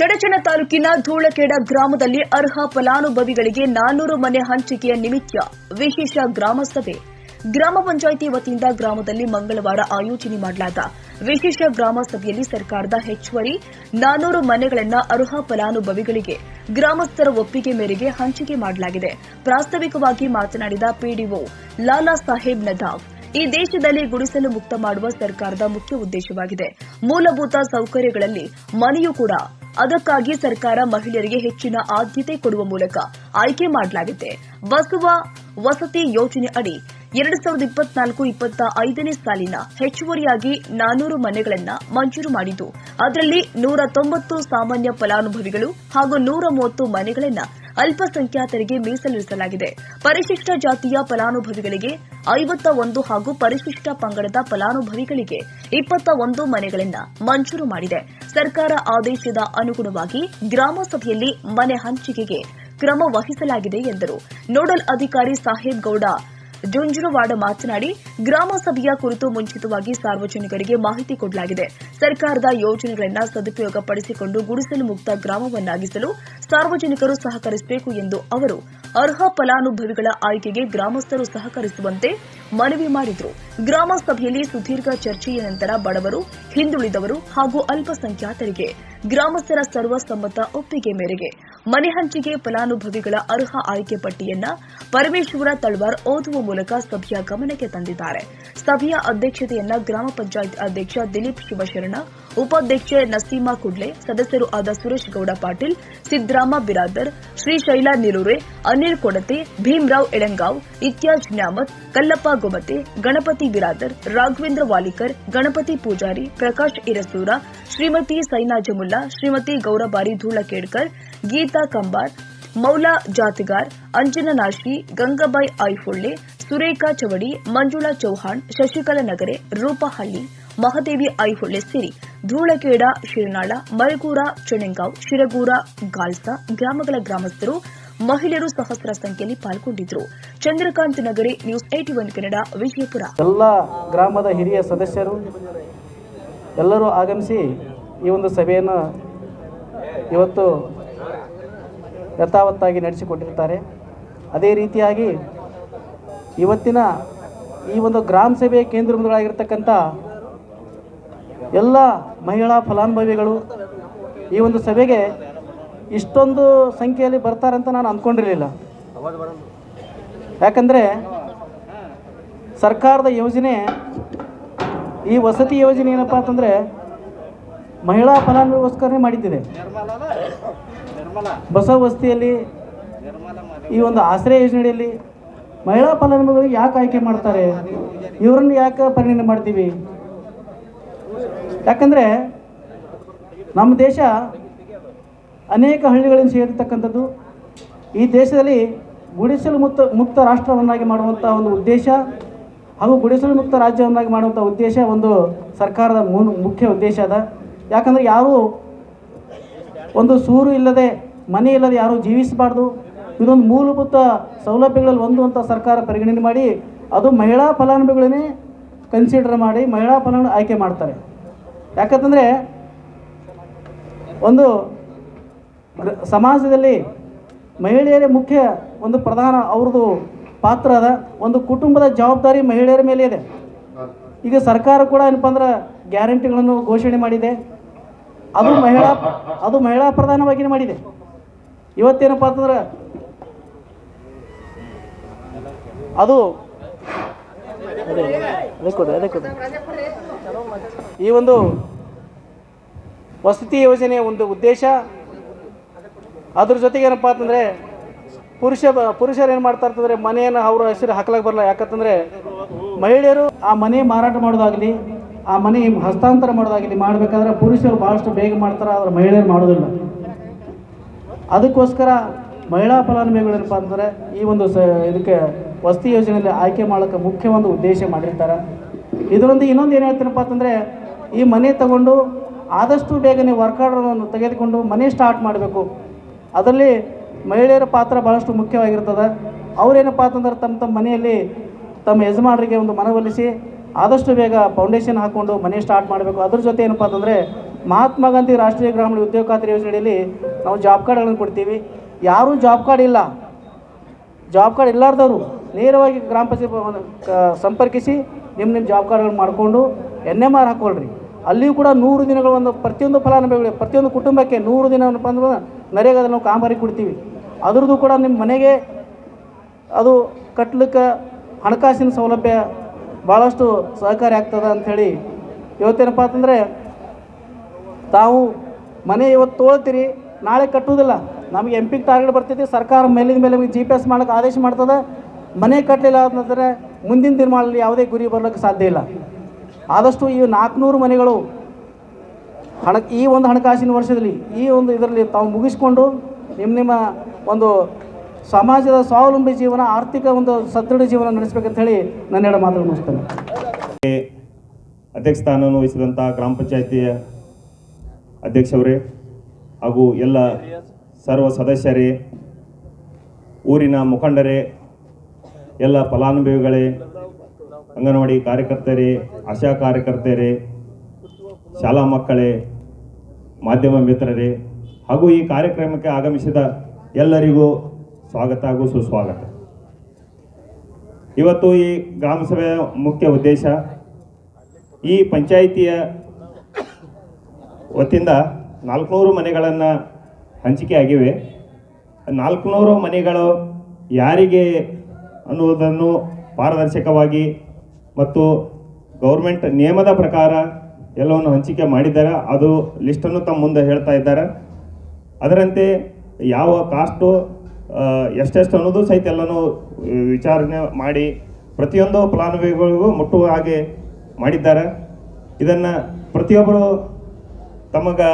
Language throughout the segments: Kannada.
ಚಡಚಣ ತಾಲೂಕಿನ ಧೂಳಖೇಡ ಗ್ರಾಮದಲ್ಲಿ ಅರ್ಹ ಫಲಾನುಭವಿಗಳಿಗೆ 400 ಮನೆ ಹಂಚಿಕೆಯ ನಿಮಿತ್ತ ವಿಶೇಷ ಗ್ರಾಮ ಸಭೆ. ಗ್ರಾಮ ಪಂಚಾಯಿತಿ ವತಿಯಿಂದ ಗ್ರಾಮದಲ್ಲಿ ಮಂಗಳವಾರ ಆಯೋಜನೆ ಮಾಡಲಾದ ವಿಶೇಷ ಗ್ರಾಮ ಸಭೆಯಲ್ಲಿ ಸರ್ಕಾರದ ಹೆಚ್ಚುವರಿ 400 ಮನೆಗಳನ್ನು ಅರ್ಹ ಫಲಾನುಭವಿಗಳಿಗೆ ಗ್ರಾಮಸ್ಥರ ಒಪ್ಪಿಗೆ ಮೇರೆಗೆ ಹಂಚಿಕೆ ಮಾಡಲಾಗಿದೆ. ಪ್ರಾಸ್ತಾವಿಕವಾಗಿ ಮಾತನಾಡಿದ ಪಿಡಿಒ ಲಾಲಾ ಸಾಹೇಬ್ ನದಾಫ್, ಈ ದೇಶದಲ್ಲಿ ಗುಡಿಸಲು ಮುಕ್ತ ಮಾಡುವ ಸರ್ಕಾರದ ಮುಖ್ಯ ಉದ್ದೇಶವಾಗಿದೆ. ಮೂಲಭೂತ ಸೌಕರ್ಯಗಳಲ್ಲಿ ಮನೆಯೂ ಕೂಡ. ಅದಕ್ಕಾಗಿ ಸರ್ಕಾರ ಮಹಿಳೆಯರಿಗೆ ಹೆಚ್ಚಿನ ಆದ್ಯತೆ ಕೊಡುವ ಮೂಲಕ ಆಯ್ಕೆ ಮಾಡಲಾಗಿದೆ. ಬಸವ ವಸತಿ ಯೋಜನೆ ಅಡಿ 2024-25ನೇ ಸಾಲಿನ ಹೆಚ್ಚುವರಿಯಾಗಿ 400 ಮನೆಗಳನ್ನು ಮಂಜೂರು ಮಾಡಿದ್ದು, ಅದರಲ್ಲಿ 190 ಸಾಮಾನ್ಯ ಫಲಾನುಭವಿಗಳು ಹಾಗೂ 130 ಮನೆಗಳನ್ನು ಅಲ್ಪಸಂಖ್ಯಾತರಿಗೆ ಮೀಸಲಿರಿಸಲಾಗಿದೆ. ಪರಿಶಿಷ್ಟ ಜಾತಿಯ ಫಲಾನುಭವಿಗಳಿಗೆ 51 ಹಾಗೂ ಪರಿಶಿಷ್ಟ ಪಂಗಡದ ಫಲಾನುಭವಿಗಳಿಗೆ 21 ಮನೆಗಳನ್ನು ಮಂಜೂರು ಮಾಡಿದೆ. ಸರ್ಕಾರ ಆದೇಶದ ಅನುಗುಣವಾಗಿ ಗ್ರಾಮ ಸಭೆಯಲ್ಲಿ ಮನೆ ಹಂಚಿಕೆಗೆ ಕ್ರಮ ವಹಿಸಲಾಗಿದೆ ಎಂದರು. ನೋಡಲ್ ಅಧಿಕಾರಿ ಸಾಹೇಬ್ ಗೌಡ ಜುಂಜುರವಾಡ ಮಾತನಾಡಿ, ಗ್ರಾಮ ಸಭೆಯ ಕುರಿತು ಮುಂಚಿತವಾಗಿ ಸಾರ್ವಜನಿಕರಿಗೆ ಮಾಹಿತಿ ಕೊಡಲಾಗಿದೆ. ಸರ್ಕಾರದ ಯೋಜನೆಗಳನ್ನು ಸದುಪಯೋಗಪಡಿಸಿಕೊಂಡು ಗುಡಿಸಲು ಮುಕ್ತ ಗ್ರಾಮವನ್ನಾಗಿಸಲು ಸಾರ್ವಜನಿಕರು ಸಹಕರಿಸಬೇಕು ಎಂದು ಅವರು ಅರ್ಹ ಫಲಾನುಭವಿಗಳ ಆಯ್ಕೆಗೆ ಗ್ರಾಮಸ್ಥರು ಸಹಕರಿಸುವಂತೆ ಮನವಿ ಮಾಡಿದರು. ಗ್ರಾಮ ಸಭೆಯಲ್ಲಿ ಸುದೀರ್ಘ ಚರ್ಚೆಯ ನಂತರ ಬಡವರು, ಹಿಂದುಳಿದವರು ಹಾಗೂ ಅಲ್ಪಸಂಖ್ಯಾತರಿಗೆ ಗ್ರಾಮಸ್ಥರ ಸರ್ವಸಮ್ಮತ ಒಪ್ಪಿಗೆ ಮೇರೆಗೆ ಮನೆ ಹಂಚಿಕೆ ಫಲಾನುಭವಿಗಳ ಅರ್ಹ ಆಯ್ಕೆ ಪಟ್ಟಿಯನ್ನ ಪರಮೇಶ್ವರ ತಳವಾರ್ ಓದುವ ಮೂಲಕ ಸಭೆಯ ಗಮನಕ್ಕೆ ತಂದಿದ್ದಾರೆ. ಸಭೆಯ ಅಧ್ಯಕ್ಷತೆಯನ್ನ ಗ್ರಾಮ ಪಂಚಾಯತ್ ಅಧ್ಯಕ್ಷ ದಿಲೀಪ್ ಶಿವಶರಣ, ಉಪಾಧ್ಯಕ್ಷೆ ನಸೀಮಾ ಕುಡ್ಲೆ, ಸದಸ್ಯರು ಆದ ಸುರೇಶ್ ಗೌಡ ಪಾಟೀಲ್, ಸಿದ್ದರಾಮ ಬಿರಾದರ್, ಶ್ರೀಶೈಲ ನಿಲೂರೆ, ಅನಿಲ್ ಕೊಡತೆ, ಭೀಮರಾವ್ ಎಳಂಗಾವ್, ಇತ್ಯಾಜ್ ನ್ಯಾಮತ್, ಕಲ್ಲಪ್ಪ ಗೊಮತೆ, ಗಣಪತಿ ಬಿರಾದರ್, ರಾಘವೇಂದ್ರ ವಾಲಿಕರ್, ಗಣಪತಿ ಪೂಜಾರಿ, ಪ್ರಕಾಶ್ ಇರಸೂರ, ಶ್ರೀಮತಿ ಸೈನಾ ಜಮುಲ್ಲಾ, ಶ್ರೀಮತಿ ಗೌರಬಾರಿ ಧೂಳಖೇಡ್ಕರ್, ಗೀತಾ ಕಂಬಾರ್, ಮೌಲಾ ಜಾತಿಗಾರ್, ಅಂಜನಾ ನಾಶಿ, ಗಂಗಾಬಾಯಿ ಐಫೊಳ್ಳೆ, ಸುರೇಖಾ ಚವಡಿ, ಮಂಜುಳಾ ಚೌಹಾಣ್, ಶಶಿಕಲಾ ನಗರೆ, ರೂಪಹಳ್ಳಿ, ಮಹದೇವಿ ಐಹೊಳ್ಳೆ ಸೇರಿ ಧೂಳಖೇಡ, ಶಿರನಾಳ, ಮರಗೂರ, ಚಣೆಂಗಾವ್, ಶಿರಗೂರ, ಗಾಲ್ಸಾ ಗ್ರಾಮಗಳ ಗ್ರಾಮಸ್ಥರು, ಮಹಿಳೆಯರು ಸಹಸ್ರ ಸಂಖ್ಯೆಯಲ್ಲಿ ಪಾಲ್ಗೊಂಡಿದ್ದರು. ಚಂದ್ರಕಾಂತ್ ನಗರಿ, ನ್ಯೂಸ್ 81 ಕನ್ನಡ, ವಿಜಯಪುರ. ಎಲ್ಲ ಗ್ರಾಮದ ಹಿರಿಯ ಸದಸ್ಯರು ಎಲ್ಲರೂ ಆಗಮಿಸಿ ಈ ಒಂದು ಸಭೆಯನ್ನು ಇವತ್ತು ಯಥಾವತ್ತಾಗಿ ನಡೆಸಿಕೊಟ್ಟಿರ್ತಾರೆ. ಅದೇ ರೀತಿಯಾಗಿ ಇವತ್ತಿನ ಈ ಒಂದು ಗ್ರಾಮ ಸಭೆಯ ಕೇಂದ್ರ ಬಿಂದುಗಳಾಗಿರ್ತಕ್ಕಂಥ ಎಲ್ಲ ಮಹಿಳಾ ಫಲಾನುಭವಿಗಳು ಈ ಒಂದು ಸಭೆಗೆ ಇಷ್ಟೊಂದು ಸಂಖ್ಯೆಯಲ್ಲಿ ಬರ್ತಾರಂತ ನಾನು ಅಂದ್ಕೊಂಡಿರಲಿಲ್ಲ. ಯಾಕಂದರೆ ಸರ್ಕಾರದ ಯೋಜನೆ, ಈ ವಸತಿ ಯೋಜನೆ ಏನಪ್ಪ ಅಂತಂದರೆ ಮಹಿಳಾ ಫಲಾನುಭವಿಗೋಸ್ಕರನೇ ಮಾಡಿದ್ದಿದೆ. ಬಸವ ವಸತಿಯಲ್ಲಿ ಈ ಒಂದು ಆಶ್ರಯ ಯೋಜನೆಯಲ್ಲಿ ಮಹಿಳಾ ಫಲಾನುಭವಿಗಳಿಗೆ ಯಾಕೆ ಆಯ್ಕೆ ಮಾಡ್ತಾರೆ, ಇವರನ್ನು ಯಾಕೆ ಪರಿಗಣನೆ ಮಾಡ್ತೀವಿ? ಯಾಕಂದರೆ ನಮ್ಮ ದೇಶ ಅನೇಕ ಹಳ್ಳಿಗಳನ್ನು ಸೇರಿರ್ತಕ್ಕಂಥದ್ದು. ಈ ದೇಶದಲ್ಲಿ ಗುಡಿಸಲು ಮುಕ್ತ ರಾಷ್ಟ್ರವನ್ನಾಗಿ ಮಾಡುವಂಥ ಒಂದು ಉದ್ದೇಶ ಹಾಗೂ ಗುಡಿಸಲು ಮುಕ್ತ ರಾಜ್ಯವನ್ನಾಗಿ ಮಾಡುವಂಥ ಉದ್ದೇಶ ಒಂದು ಸರ್ಕಾರದ ಮುಖ್ಯ ಉದ್ದೇಶ ಅದ. ಯಾಕಂದರೆ ಯಾರೂ ಒಂದು ಸೂರು ಇಲ್ಲದೆ, ಮನೆ ಇಲ್ಲದೆ ಯಾರೂ ಜೀವಿಸಬಾರ್ದು. ಇದೊಂದು ಮೂಲಭೂತ ಸೌಲಭ್ಯಗಳಲ್ಲಿ ಒಂದು ಅಂತ ಸರ್ಕಾರ ಪರಿಗಣನೆ ಮಾಡಿ ಅದು ಮಹಿಳಾ ಫಲಾನುಭವಿಗಳನ್ನೇ ಕನ್ಸಿಡರ್ ಮಾಡಿ ಮಹಿಳಾ ಫಲಾನುಭವಿ ಆಯ್ಕೆ ಮಾಡ್ತಾರೆ. ಯಾಕಂತಂದರೆ ಒಂದು ಸಮಾಜದಲ್ಲಿ ಮಹಿಳೆಯರೇ ಮುಖ್ಯ ಒಂದು ಪ್ರಧಾನ ಅವ್ರದ್ದು ಪಾತ್ರ ಅದ. ಒಂದು ಕುಟುಂಬದ ಜವಾಬ್ದಾರಿ ಮಹಿಳೆಯರ ಮೇಲೆ ಇದೆ. ಈಗ ಸರ್ಕಾರ ಕೂಡ ಏನಪ್ಪ ಅಂದ್ರೆ ಗ್ಯಾರಂಟಿಗಳನ್ನು ಘೋಷಣೆ ಮಾಡಿದೆ. ಅದು ಮಹಿಳಾ ಪ್ರಧಾನವಾಗಿಯೇ ಮಾಡಿದೆ. ಇವತ್ತೇನಪ್ಪ ಅಂತಂದ್ರೆ ಅದು ಈ ಒಂದು ವಸತಿ ಯೋಜನೆಯ ಒಂದು ಉದ್ದೇಶ. ಅದ್ರ ಜೊತೆಗೆ ಏನಪ್ಪ ಅಂತಂದರೆ ಪುರುಷರು ಏನು ಮಾಡ್ತಾ ಇರ್ತಂದರೆ ಮನೆಯನ್ನು ಅವರ ಹೆಸರು ಹಾಕ್ಲಾಕ ಬರಲ್ಲ. ಯಾಕಂತಂದರೆ ಮಹಿಳೆಯರು ಆ ಮನೆ ಮಾರಾಟ ಮಾಡೋದಾಗಲಿ, ಆ ಮನೆ ಹಸ್ತಾಂತರ ಮಾಡೋದಾಗಲಿ ಮಾಡಬೇಕಾದ್ರೆ ಪುರುಷರು ಭಾಳಷ್ಟು ಬೇಗ ಮಾಡ್ತಾರೆ, ಆದರೆ ಮಹಿಳೆಯರು ಮಾಡೋದಿಲ್ಲ. ಅದಕ್ಕೋಸ್ಕರ ಮಹಿಳಾ ಫಲಾನುಭವಿಗಳೇನಪ್ಪ ಅಂತಂದರೆ ಈ ಒಂದು ಇದಕ್ಕೆ ವಸತಿ ಯೋಜನೆಯಲ್ಲಿ ಆಯ್ಕೆ ಮಾಡೋಕ್ಕೆ ಮುಖ್ಯ ಒಂದು ಉದ್ದೇಶ ಮಾಡಿರ್ತಾರೆ. ಇದರೊಂದು ಇನ್ನೊಂದು ಏನು ಹೇಳ್ತೀನಪ್ಪ ಅಂತಂದರೆ, ಈ ಮನೆ ತಗೊಂಡು ಆದಷ್ಟು ಬೇಗನೆ ವರ್ಕ್ ಆರ್ಡರನ್ನು ತೆಗೆದುಕೊಂಡು ಮನೆ ಸ್ಟಾರ್ಟ್ ಮಾಡಬೇಕು. ಅದರಲ್ಲಿ ಮಹಿಳೆಯರ ಪಾತ್ರ ಭಾಳಷ್ಟು ಮುಖ್ಯವಾಗಿರ್ತದೆ. ಅವರೇನಪ್ಪ ಅಂತಂದ್ರೆ ತಮ್ಮ ಮನೆಯಲ್ಲಿ ತಮ್ಮ ಯಜಮಾನರಿಗೆ ಒಂದು ಮನವೊಲಿಸಿ ಆದಷ್ಟು ಬೇಗ ಫೌಂಡೇಶನ್ ಹಾಕ್ಕೊಂಡು ಮನೆ ಸ್ಟಾರ್ಟ್ ಮಾಡಬೇಕು. ಅದ್ರ ಜೊತೆ ಏನಪ್ಪ ಅಂತಂದರೆ ಮಹಾತ್ಮ ಗಾಂಧಿ ರಾಷ್ಟ್ರೀಯ ಗ್ರಾಮೀಣ ಉದ್ಯೋಗ ಖಾತ್ರಿ ಯೋಜನೆಯಲ್ಲಿ ನಾವು ಜಾಬ್ ಕಾರ್ಡ್ಗಳನ್ನು ಕೊಡ್ತೀವಿ. ಯಾರೂ ಜಾಬ್ ಕಾರ್ಡ್ ಇಲ್ಲ, ಜಾಬ್ ಕಾರ್ಡ್ ಇಲ್ಲಾರ್ದವರು ನೇರವಾಗಿ ಗ್ರಾಮ ಪಂಚಾಯತ್ ಸಂಪರ್ಕಿಸಿ ನಿಮ್ಮ ಜಾಬ್ ಕಾರ್ಡ್ಗಳನ್ನು ಮಾಡಿಕೊಂಡು NMR ಹಾಕ್ಕೊಳ್ರಿ. ಅಲ್ಲಿಯೂ ಕೂಡ 100 ದಿನಗಳು ಒಂದು ಪ್ರತಿಯೊಂದು ಫಲಾನುಭವಿಗಳು ಪ್ರತಿಯೊಂದು ಕುಟುಂಬಕ್ಕೆ 100 ದಿನ ಬಂದು ನರೇಗಾದಲ್ಲಿ ನಾವು ಕಾಮಗಾರಿ ಕೊಡ್ತೀವಿ. ಅದರದ್ದು ಕೂಡ ನಿಮ್ಮ ಮನೆಗೆ ಅದು ಕಟ್ಟಲಿಕ್ಕೆ ಹಣಕಾಸಿನ ಸೌಲಭ್ಯ ಭಾಳಷ್ಟು ಸಹಕಾರಿ ಆಗ್ತದೆ ಅಂಥೇಳಿ ಇವತ್ತೇನಪ್ಪ ಅಂತಂದರೆ ತಾವು ಮನೆ ಇವತ್ತು ತೊಗೊಳ್ತೀರಿ, ನಾಳೆ ಕಟ್ಟುವುದಿಲ್ಲ. ನಮಗೆ MP ಟಾರ್ಗೆಟ್ ಬರ್ತೈತಿ, ಸರ್ಕಾರ ಮೇಲಿನ ಮೇಲೆ GPS ಮಾಡೋಕ್ಕೆ ಆದೇಶ ಮಾಡ್ತದೆ. ಮನೆ ಕಟ್ಟಲಿಲ್ಲ ಅಂತಂದರೆ ಮುಂದಿನ ದಿನಮಾನದಲ್ಲಿ ಯಾವುದೇ ಗುರಿ ಬರಲಿಕ್ಕೆ ಸಾಧ್ಯ ಇಲ್ಲ. ಆದಷ್ಟು ಈ 400 ಮನೆಗಳು ಈ ಒಂದು ಹಣಕಾಸಿನ ವರ್ಷದಲ್ಲಿ ಈ ಒಂದು ಇದರಲ್ಲಿ ತಾವು ಮುಗಿಸ್ಕೊಂಡು ನಿಮ್ಮ ಒಂದು ಸಮಾಜದ ಸ್ವಾವಲಂಬಿ ಜೀವನ, ಆರ್ಥಿಕ ಒಂದು ಸದೃಢ ಜೀವನ ನಡೆಸಬೇಕಂತ ಹೇಳಿ ನನ್ನ ಎರಡು ಮಾತನ್ನು ಮುಗಿಸ್ತೇನೆ. ಅಧ್ಯಕ್ಷ ಸ್ಥಾನವನ್ನು ವಹಿಸಿದಂಥ ಗ್ರಾಮ ಪಂಚಾಯಿತಿಯ ಅಧ್ಯಕ್ಷವರೇ ಹಾಗೂ ಎಲ್ಲ ಸರ್ವ ಸದಸ್ಯರೇ, ಊರಿನ ಮುಖಂಡರೇ, ಎಲ್ಲ ಫಲಾನುಭವಿಗಳೇ, ಅಂಗನವಾಡಿ ಕಾರ್ಯಕರ್ತರೇ, ಆಶಾ ಕಾರ್ಯಕರ್ತರೇ, ಶಾಲಾ ಮಕ್ಕಳೇ, ಮಾಧ್ಯಮ ಮಿತ್ರರೇ ಹಾಗೂ ಈ ಕಾರ್ಯಕ್ರಮಕ್ಕೆ ಆಗಮಿಸಿದ ಎಲ್ಲರಿಗೂ ಸ್ವಾಗತ ಹಾಗೂ ಸುಸ್ವಾಗತ. ಇವತ್ತು ಈ ಗ್ರಾಮ ಸಭೆಯ ಮುಖ್ಯ ಉದ್ದೇಶ ಈ ಪಂಚಾಯಿತಿಯ ವತಿಯಿಂದ 400 ಮನೆಗಳನ್ನು ಹಂಚಿಕೆ ಆಗಿವೆ. 400 ಮನೆಗಳು ಯಾರಿಗೆ ಅನ್ನುವುದನ್ನು ಪಾರದರ್ಶಕವಾಗಿ ಮತ್ತು ಗೌರ್ಮೆಂಟ್ ನಿಯಮದ ಪ್ರಕಾರ ಎಲ್ಲವನ್ನು ಹಂಚಿಕೆ ಮಾಡಿದ್ದಾರೆ. ಅದು ಲಿಸ್ಟನ್ನು ತಮ್ಮ ಮುಂದೆ ಹೇಳ್ತಾ ಇದ್ದಾರೆ. ಅದರಂತೆ ಯಾವ ಕಾಸ್ಟು ಎಷ್ಟೆಷ್ಟು ಅನ್ನೋದು ಸಹಿತ ಎಲ್ಲನೂ ವಿಚಾರಣೆ ಮಾಡಿ ಪ್ರತಿಯೊಂದು ಫಲಾನುಭವಿಗಳಿಗೂ ಮುಟ್ಟುವ ಹಾಗೆ ಮಾಡಿದ್ದಾರೆ. ಇದನ್ನು ಪ್ರತಿಯೊಬ್ಬರು ತಮಗೆ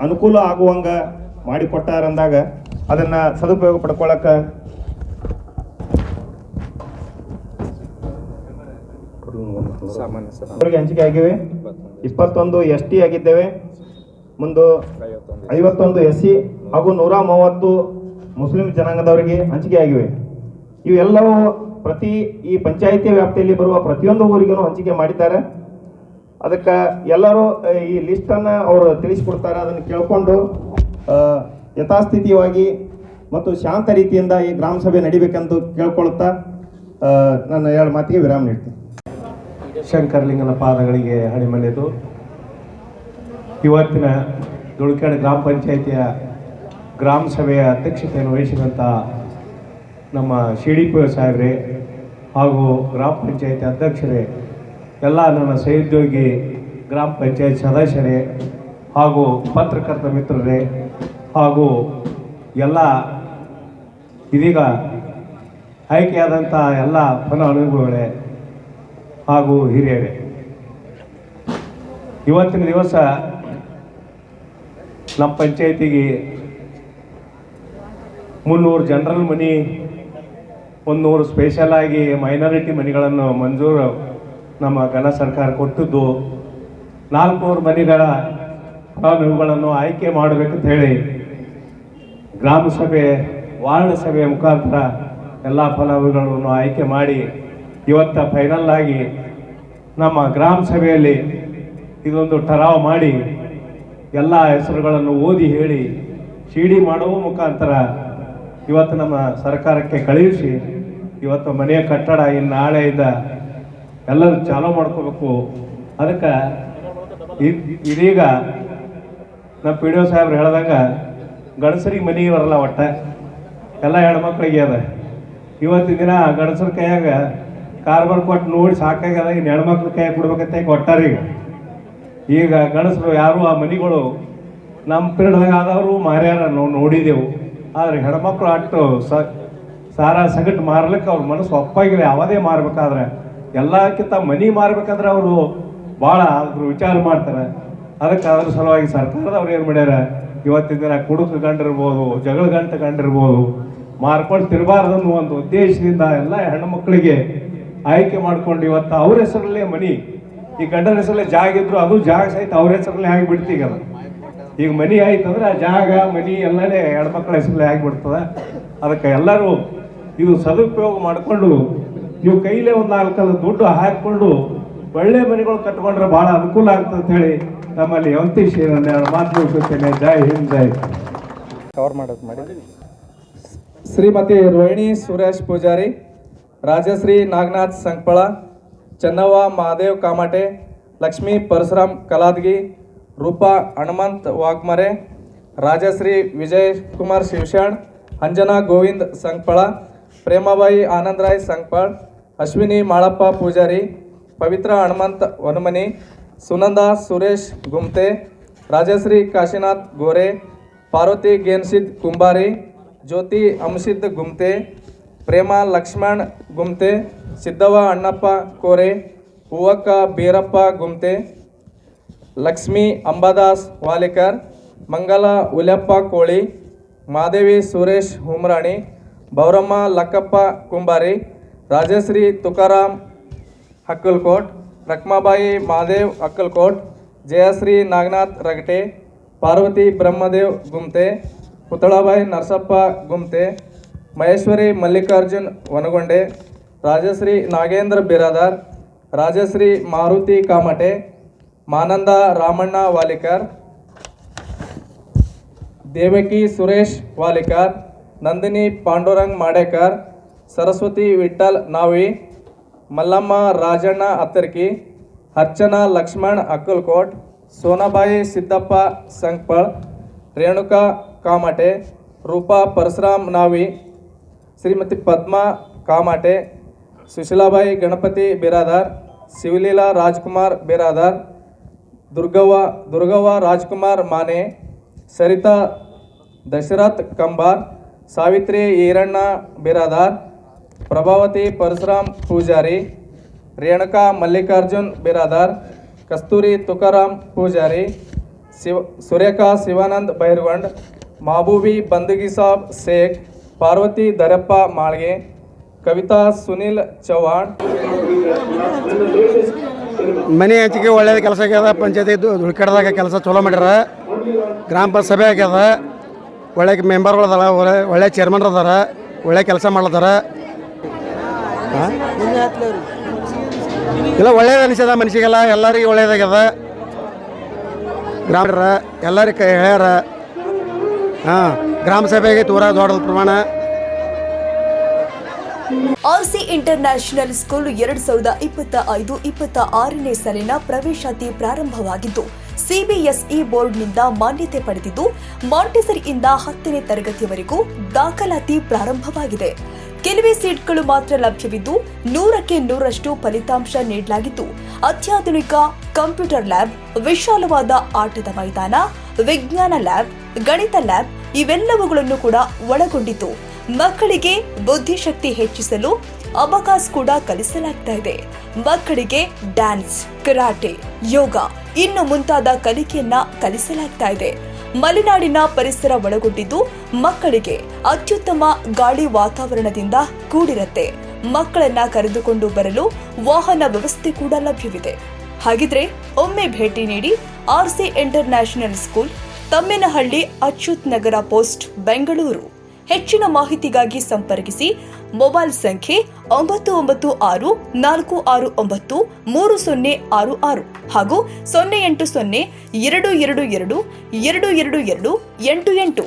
ಅನುಕೂಲ ಆಗುವಂಗೆ ಮಾಡಿಕೊಟ್ಟಾರಂದಾಗ ಅದನ್ನು ಸದುಪಯೋಗ ಪಡ್ಕೊಳ್ಳೋಕೆ ಹಂಚಿಕೆ ಆಗಿವೆ. 21 ST ಆಗಿದ್ದೇವೆ, ಮುಂದೆ 51 SC ಹಾಗೂ 130 ಮುಸ್ಲಿಂ ಜನಾಂಗದವರಿಗೆ ಹಂಚಿಕೆ ಆಗಿವೆ. ಇವೆಲ್ಲವೂ ಈ ಪಂಚಾಯಿತಿ ವ್ಯಾಪ್ತಿಯಲ್ಲಿ ಬರುವ ಪ್ರತಿಯೊಂದು ಊರಿಗೂ ಹಂಚಿಕೆ ಮಾಡಿದ್ದಾರೆ. ಅದಕ್ಕೆ ಎಲ್ಲರೂ ಈ ಲಿಸ್ಟನ್ನು ಅವರು ತಿಳಿಸಿಕೊಡ್ತಾರೆ. ಅದನ್ನು ಕೇಳಿಕೊಂಡು ಯಥಾಸ್ಥಿತಿಯಾಗಿ ಮತ್ತು ಶಾಂತ ರೀತಿಯಿಂದ ಈ ಗ್ರಾಮ ಸಭೆ ನಡಿಬೇಕೆಂದು ಕೇಳ್ಕೊಳ್ತಾ ನನ್ನ 2 ಮಾತಿಗೆ ವಿರಾಮ ನೀಡ್ತೀನಿ. ಶಂಕರಲಿಂಗನ ಪಾದಗಳಿಗೆ ಹಣಿಮನೆದು ಇವತ್ತಿನ ದುಳ್ಕೆರೆ ಗ್ರಾಮ ಪಂಚಾಯಿತಿಯ ಗ್ರಾಮ ಸಭೆಯ ಅಧ್ಯಕ್ಷತೆಯನ್ನು ವಹಿಸಿದಂಥ ನಮ್ಮ CDP ಸಾಹೇಬ್ರೆ ಹಾಗೂ ಗ್ರಾಮ ಪಂಚಾಯಿತಿ ಅಧ್ಯಕ್ಷರೇ, ಎಲ್ಲ ನನ್ನ ಸಹೋದ್ಯೋಗಿ ಗ್ರಾಮ ಪಂಚಾಯತ್ ಸದಸ್ಯರೇ ಹಾಗೂ ಪತ್ರಕರ್ತ ಮಿತ್ರರೇ ಹಾಗೂ ಎಲ್ಲ ಇದೀಗ ಆಯ್ಕೆಯಾದಂಥ ಎಲ್ಲ ಫಲಾನುಭವಿಗಳೇ ಹಾಗೂ ಹಿರಿಯರೇ, ಇವತ್ತಿನ ದಿವಸ ನಮ್ಮ ಪಂಚಾಯತಿಗೆ 300 ಜನರಲ್ ಮನಿ, 100 ಸ್ಪೆಷಲ್ ಆಗಿ ಮೈನಾರಿಟಿ ಮನೆಗಳನ್ನು ಮಂಜೂರು ನಮ್ಮ ಘನ ಸರ್ಕಾರ ಕೊಟ್ಟಿದ್ದು, 400 ಮನೆಗಳ ಫಲಾನುಭವಿಗಳನ್ನು ಆಯ್ಕೆ ಮಾಡಬೇಕಂತ ಹೇಳಿ ಗ್ರಾಮ ಸಭೆ ವಾರ್ಡ್ ಸಭೆಯ ಮುಖಾಂತರ ಎಲ್ಲ ಫಲಾನುಭವಿಗಳನ್ನು ಆಯ್ಕೆ ಮಾಡಿ ಇವತ್ತು ಫೈನಲ್ ಆಗಿ ನಮ್ಮ ಗ್ರಾಮ ಸಭೆಯಲ್ಲಿ ಇದೊಂದು ಠರಾವು ಮಾಡಿ ಎಲ್ಲ ಹೆಸರುಗಳನ್ನು ಓದಿ ಹೇಳಿ CD ಮಾಡುವ ಮುಖಾಂತರ ಇವತ್ತು ನಮ್ಮ ಸರ್ಕಾರಕ್ಕೆ ಕಳುಹಿಸಿ ಇವತ್ತು ಮನೆಯ ಕಟ್ಟಡ ಇನ್ನು ನಾಳೆಯಿಂದ ಎಲ್ಲರೂ ಚಾಲೂ ಮಾಡ್ಕೋಬೇಕು. ಅದಕ್ಕೆ ಇದೀಗ ನಮ್ಮ PDO ಸಾಹೇಬ್ರು ಹೇಳ್ದಂಗ ಗಂಡಸರಿಗೆ ಮನೆ ಬರಲ್ಲ, ಒಟ್ಟ ಎಲ್ಲ ಹೆಣ್ಮಕ್ಳಿಗೆ ಅದ. ಇವತ್ತಿನ ದಿನ ಗಂಡಸರ ಕೈಯಾಗ ಕಾರ್ಬಾರ್ ಕೊಟ್ಟು ನೋಡಿ ಸಾಕಾಗ್ಯದ, ಇನ್ನು ಹೆಣ್ಮಕ್ಳ ಕೈಯಾಗ ಕೊಡ್ಬೇಕಂತ ಕೊಟ್ಟಾರೀಗ. ಈಗ ಗಂಡಸರು ಯಾರು ಆ ಮನೆಗಳು ನಮ್ಮ ಪೀರಿಯಡ್ದಾಗ ಆದವರು ಮಾರ್ಯಾರ ನಾವು ನೋಡಿದೆವು. ಆದರೆ ಹೆಣ್ಮಕ್ಳು ಅಟ್ಟು ಸಾರಾ ಸಗಟು ಮಾರ್ಲಿಕ್ಕೆ ಅವ್ರ ಮನಸ್ಸು ಒಪ್ಪಾಗಿದೆ. ಅವದೇ ಮಾರ್ಬೇಕಾದ್ರೆ ಎಲ್ಲಕ್ಕಿಂತ ಮನೆ ಮಾರ್ಬೇಕಾದ್ರೆ ಅವರು ಭಾಳ ಅದ್ರ ವಿಚಾರ ಮಾಡ್ತಾರೆ. ಅದಕ್ಕೆ ಅದ್ರ ಸಲುವಾಗಿ ಸರ್ಕಾರದವ್ರು ಏನು ಮಾಡ್ಯಾರ, ಇವತ್ತಿನ ದಿನ ಕುಡುಕ ಗಂಡಿರ್ಬೋದು, ಜಗಳ ಗಂಟು ಗಂಡಿರ್ಬೋದು, ಮಾರ್ಕೊಂಡು ತಿರಬಾರ್ದನ್ನು ಒಂದು ಉದ್ದೇಶದಿಂದ ಎಲ್ಲ ಹೆಣ್ಣು ಮಕ್ಕಳಿಗೆ ಆಯ್ಕೆ ಮಾಡ್ಕೊಂಡು ಇವತ್ತು ಅವ್ರ ಹೆಸರಲ್ಲೇ ಮನಿ, ಈ ಗಂಡನ ಹೆಸರಲ್ಲೇ ಜಾಗ ಇದ್ರು ಅದು ಜಾಗ ಸಹಿತ ಅವ್ರ ಹೆಸರಲ್ಲೇ ಆಗಿಬಿಡ್ತೀಗಲ್ಲ. ಈಗ ಮನಿ ಆಯ್ತಂದ್ರೆ ಆ ಜಾಗ ಮನಿ ಎಲ್ಲನೇ ಹೆಣ್ಮಕ್ಳ ಹೆಸರಲ್ಲೇ ಆಗಿಬಿಡ್ತದೆ. ಅದಕ್ಕೆ ಎಲ್ಲರೂ ಇದು ಸದುಪಯೋಗ ಮಾಡಿಕೊಂಡು ನೀವು ಕೈಲೇ ಒಂದು 4 ದುಡ್ಡು ಹಾಕಿಕೊಂಡು ಒಳ್ಳೆ ಮನೆಗಳು ಕಟ್ಕೊಂಡ್ರೆ ಭಾಳ ಅನುಕೂಲ ಆಗ್ತದೆ ಅಂತ ಹೇಳಿ ನಮ್ಮಲ್ಲಿ ವಂತೀಶ್ ಒಂದೆರಡು ಮಾತು ಮುಗಿಸುತ್ತೇನೆ. ಜೈ ಹಿಂದ್, ಜೈ. ಶ್ರೀಮತಿ ರೋಹಿಣಿ ಸುರೇಶ್ ಪೂಜಾರಿ, ರಾಜಶ್ರೀ ನಾಗನಾಥ್ ಸಂಕಪಳ, ಚನ್ನವ್ವ ಮಹಾದೇವ್ ಕಾಮಟೆ, ಲಕ್ಷ್ಮೀ ಪರಶುರಾಮ್ ಕಲಾದ್ಗಿ, ರೂಪಾ ಹನುಮಂತ್ ವಾಗ್ಮರೆ, ರಾಜಶ್ರೀ ವಿಜಯ್ ಕುಮಾರ್ ಶಿವಶಾಣ್, ಅಂಜನಾ ಗೋವಿಂದ್ ಸಂಕಪಳ, ಪ್ರೇಮಾಬಾಯಿ ಆನಂದರಾಯ್ ಸಂಕಪಾಳ್, ಅಶ್ವಿನಿ ಮಾಳಪ್ಪ ಪೂಜಾರಿ, ಪವಿತ್ರ ಹನುಮಂತ್ ವನಮನಿ, ಸುನಂದಾ ಸುರೇಶ್ ಗುಮ್ತೆ, ರಾಜಶ್ರೀ ಕಾಶಿನಾಥ್ ಗೋರೆ, ಪಾರ್ವತಿ ಗೇನ್ಸಿದ್ ಕುಂಬಾರಿ, ಜ್ಯೋತಿ ಅಂಶಿದ್ ಗುಮ್ತೆ, ಪ್ರೇಮಾ ಲಕ್ಷ್ಮಣ್ ಗುಮ್ತೆ, ಸಿದ್ದವ್ವ ಅಣ್ಣಪ್ಪ ಕೋರೆ, ಹೂವಕ್ಕ ಬೀರಪ್ಪ ಗುಮ್ತೆ, ಲಕ್ಷ್ಮೀ ಅಂಬಾದಾಸ್ ವಾಲಿಕರ್, ಮಂಗಲ ಉಲ್ಯಪ್ಪ ಕೋಳಿ, ಮಾದೇವಿ ಸುರೇಶ್ ಹುಮ್ರಾಣಿ, ಬೌರಮ್ಮ ಲಕ್ಕಪ್ಪ ಕುಂಬಾರಿ, ರಾಜಶ್ರೀ ತುಕಾರಾಮ್ ಹಕ್ಕಲ್ಕೋಟ್, ರಕ್ಮಾಬಾಯಿ ಮಾದೇವ್ ಅಕ್ಕಲ್ಕೋಟ್, ಜಯಶ್ರೀ ನಾಗನಾಥ್ ರಗಟೆ, ಪಾರ್ವತಿ ಬ್ರಹ್ಮದೇವ್ ಗುಮ್ತೆ, ಪುತಳಾಬಾಯಿ ನರಸಪ್ಪ ಗುಮ್ತೆ, ಮಹೇಶ್ವರಿ ಮಲ್ಲಿಕಾರ್ಜುನ್ ವನಗೊಂಡೆ, ರಾಜಶ್ರೀ ನಾಗೇಂದ್ರ ಬಿರಾದಾರ್, ರಾಜಶ್ರೀ ಮಾರುತಿ ಕಾಮಟೆ, ಮಾನಂದ ರಾಮಣ್ಣ ವಾಲಿಕರ್, ದೇವಕಿ ಸುರೇಶ್ ವಾಲಿಕರ್, ನಂದಿನಿ ಪಾಂಡುರಂಗ್ ಮಾಡೇಕರ್, ಸರಸ್ವತಿ ವಿಠ್ಠಲ್ ನಾವಿ, ಮಲ್ಲಮ್ಮ ರಾಜಣ್ಣ ಅತ್ತರ್ಕಿ, ಅರ್ಚನಾ ಲಕ್ಷ್ಮಣ್ ಅಕ್ಕಲ್ಕೋಟ್, ಸೋನಾಬಾಯಿ ಸಿದ್ದಪ್ಪ ಸಂಕಪಳ್, ರೇಣುಕಾ ಕಾಮಟೆ, ರೂಪಾ ಪರಶುರಾಮ್ ನಾವಿ, ಶ್ರೀಮತಿ ಪದ್ಮಾ ಕಾಮಟೆ, ಸುಶೀಲಾಬಾಯಿ ಗಣಪತಿ ಬಿರಾದಾರ್, ಶಿವಲೀಲಾ ರಾಜ್ಕುಮಾರ್ ಬಿರಾದಾರ್, ದುರ್ಗವ್ವ ರಾಜ್ಕುಮಾರ್ ಮಾನೆ, ಸರಿತಾ ದಶರಥ್ ಕಂಬಾರ್, ಸಾವಿತ್ರಿ ಈರಣ್ಣ ಬಿರಾದಾರ್, ಪ್ರಭಾವತಿ ಪರಶುರಾಮ್ ಪೂಜಾರಿ, ರೇಣುಕಾ ಮಲ್ಲಿಕಾರ್ಜುನ್ ಬಿರಾದಾರ್, ಕಸ್ತೂರಿ ತುಕಾರಾಮ್ ಪೂಜಾರಿ, ಸುರೇಖಾ ಶಿವಾನಂದ್ ಬೈರ್ವಂಡ್, ಮಹಬೂಬಿ ಬಂದಗಿ ಸಾಬ್ ಶೇಖ್, ಪಾರ್ವತಿ ದರಪ್ಪ ಮಾಳ್ಗೆ, ಕವಿತಾ ಸುನಿಲ್ ಚೌಹಾಣ್. ಮನೆ ಹಂಚಿಕೆ ಒಳ್ಳೆಯ ಕೆಲಸ ಆಗ್ಯದ. ಪಂಚಾಯತಿ ದುಡ್ಕಡ್ದಾಗ ಕೆಲಸ ಚಲೋ ಮಾಡ್ಯಾರ. ಗ್ರಾಮ ಪಂಚಾಯತ್ ಸಭೆ ಆಗ್ಯದ. ಒಳ್ಳೆ ಮೆಂಬರ್ಗಳು ಅದಾರ, ಒಳ್ಳೆ ಚೇರ್ಮನ್ರು ಅದಾರ, ಒಳ್ಳೆ ಕೆಲಸ ಮಾಡ್ಲತ್ತಾರ. ಇಲ್ಲ ಒಳ್ಳೇದು ಅನಿಸ್ಯದ ಮನುಷ್ಯಗೆಲ್ಲ, ಎಲ್ಲರಿಗೂ ಒಳ್ಳೇದಾಗ್ಯದ. ಗ್ರಾಮ ಎಲ್ಲರಿಗೆ ಹೇಳ್ಯಾರ. ಗ್ರಾಮ ಸಭೆಗೆ ತೂರ ದೊಡ್ಡ ಪ್ರಮಾಣ. ಆರ್ಸಿ ಇಂಟರ್ನ್ಯಾಷನಲ್ ಸ್ಕೂಲ್ 2025-26ನೇ ಸಾಲಿನ ಪ್ರವೇಶಾತಿ ಪ್ರಾರಂಭವಾಗಿದ್ದು ಸಿಬಿಎಸ್ಇ ಬೋರ್ಡ್ನಿಂದ ಮಾನ್ಯತೆ ಪಡೆದಿದ್ದು ಮಾಂಟೆಸರಿಯಿಂದ 10ನೇ ತರಗತಿಯವರೆಗೂ ದಾಖಲಾತಿ ಪ್ರಾರಂಭವಾಗಿದೆ. ಕೆಲವೇ ಸೀಟ್ಗಳು ಮಾತ್ರ ಲಭ್ಯವಿದ್ದು 100ಕ್ಕೆ 100ರಷ್ಟು ಫಲಿತಾಂಶ ನೀಡಲಾಗಿದ್ದು ಅತ್ಯಾಧುನಿಕ ಕಂಪ್ಯೂಟರ್ ಲ್ಯಾಬ್, ವಿಶಾಲವಾದ ಆಟದ ಮೈದಾನ, ವಿಜ್ಞಾನ ಲ್ಯಾಬ್, ಗಣಿತ ಲ್ಯಾಬ್ ಇವೆಲ್ಲವುಗಳನ್ನು ಕೂಡ ಒಳಗೊಂಡಿದ್ದು ಮಕ್ಕಳಿಗೆ ಬುದ್ಧಿಶಕ್ತಿ ಹೆಚ್ಚಿಸಲು ಅಬಕಾಸ್ ಕೂಡ ಕಲಿಸಲಾಗ್ತಾ ಇದೆ. ಮಕ್ಕಳಿಗೆ ಡ್ಯಾನ್ಸ್, ಕರಾಟೆ, ಯೋಗ ಇನ್ನು ಮುಂತಾದ ಕಲಿಕೆಯನ್ನ ಕಲಿಸಲಾಗ್ತಾ ಇದೆ. ಮಲೆನಾಡಿನ ಪರಿಸರ ಒಳಗೊಂಡಿದ್ದು ಮಕ್ಕಳಿಗೆ ಅತ್ಯುತ್ತಮ ಗಾಳಿ ವಾತಾವರಣದಿಂದ ಕೂಡಿರುತ್ತೆ. ಮಕ್ಕಳನ್ನ ಕರೆದುಕೊಂಡು ಬರಲು ವಾಹನ ವ್ಯವಸ್ಥೆ ಕೂಡ ಲಭ್ಯವಿದೆ. ಹಾಗಿದ್ರೆ ಒಮ್ಮೆ ಭೇಟಿ ನೀಡಿ RC international school, Thammenahalli, Achyuth Nagar post, Bengaluru. ಹೆಚ್ಚಿನ ಮಾಹಿತಿಗಾಗಿ ಸಂಪರ್ಕಿಸಿ ಮೊಬೈಲ್ ಸಂಖ್ಯೆ 9964693066 ಹಾಗೂ 08022222288.